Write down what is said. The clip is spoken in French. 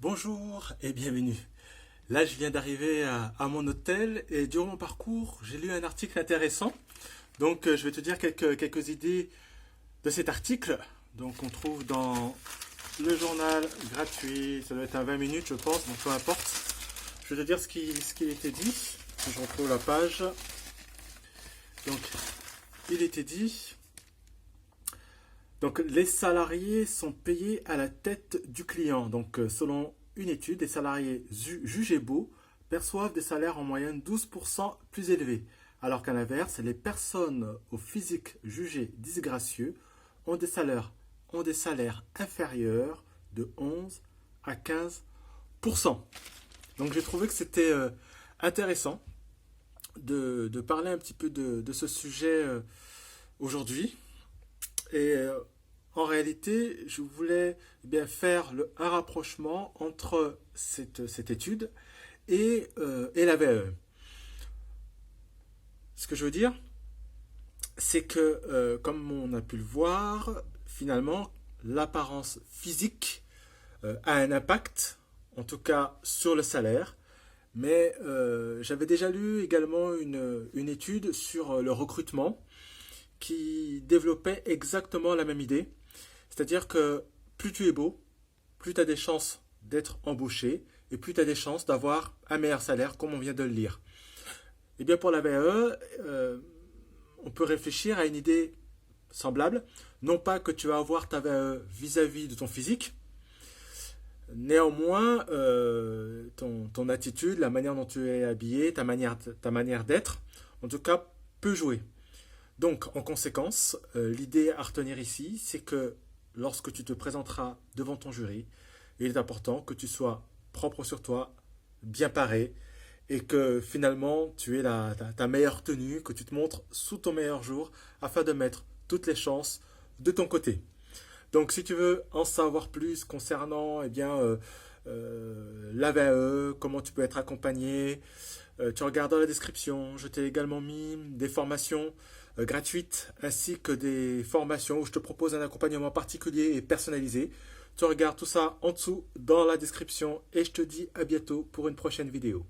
Bonjour et bienvenue. Là, je viens d'arriver à mon hôtel et durant mon parcours, j'ai lu un article intéressant. Donc, je vais te dire quelques idées de cet article. Donc, on trouve dans le journal gratuit. Ça doit être à 20 minutes, je pense, donc peu importe. Je vais te dire ce qu'il était dit. Si je retrouve la page. Donc, il était dit. Donc, les salariés sont payés à la tête du client. Donc, selon une étude, les salariés jugés beaux perçoivent des salaires en moyenne 12% plus élevés, alors qu'à l'inverse, les personnes au physique jugées disgracieux ont des salaires inférieurs de 11 à 15%. Donc, j'ai trouvé que c'était intéressant de parler un petit peu de ce sujet aujourd'hui. Et en réalité, je voulais faire un rapprochement entre cette étude et la VAE. Ce que je veux dire, c'est que, comme on a pu le voir, finalement, l'apparence physique a un impact, en tout cas sur le salaire. Mais j'avais déjà lu également une étude sur le recrutement qui développait exactement la même idée. C'est-à-dire que plus tu es beau, plus tu as des chances d'être embauché et plus tu as des chances d'avoir un meilleur salaire, comme on vient de le lire. Et bien pour la VAE, on peut réfléchir à une idée semblable. Non pas que tu vas avoir ta VAE vis-à-vis de ton physique, néanmoins, ton attitude, la manière dont tu es habillé, ta manière d'être, en tout cas, peut jouer. Donc, en conséquence, l'idée à retenir ici, c'est que lorsque tu te présenteras devant ton jury, il est important que tu sois propre sur toi, bien paré, et que finalement tu aies ta meilleure tenue, que tu te montres sous ton meilleur jour, afin de mettre toutes les chances de ton côté. Donc si tu veux en savoir plus concernant la VAE, comment tu peux être accompagné, tu regardes dans la description. Je t'ai également mis des formations gratuites ainsi que des formations où je te propose un accompagnement particulier et personnalisé. Tu regardes tout ça en dessous dans la description et je te dis à bientôt pour une prochaine vidéo.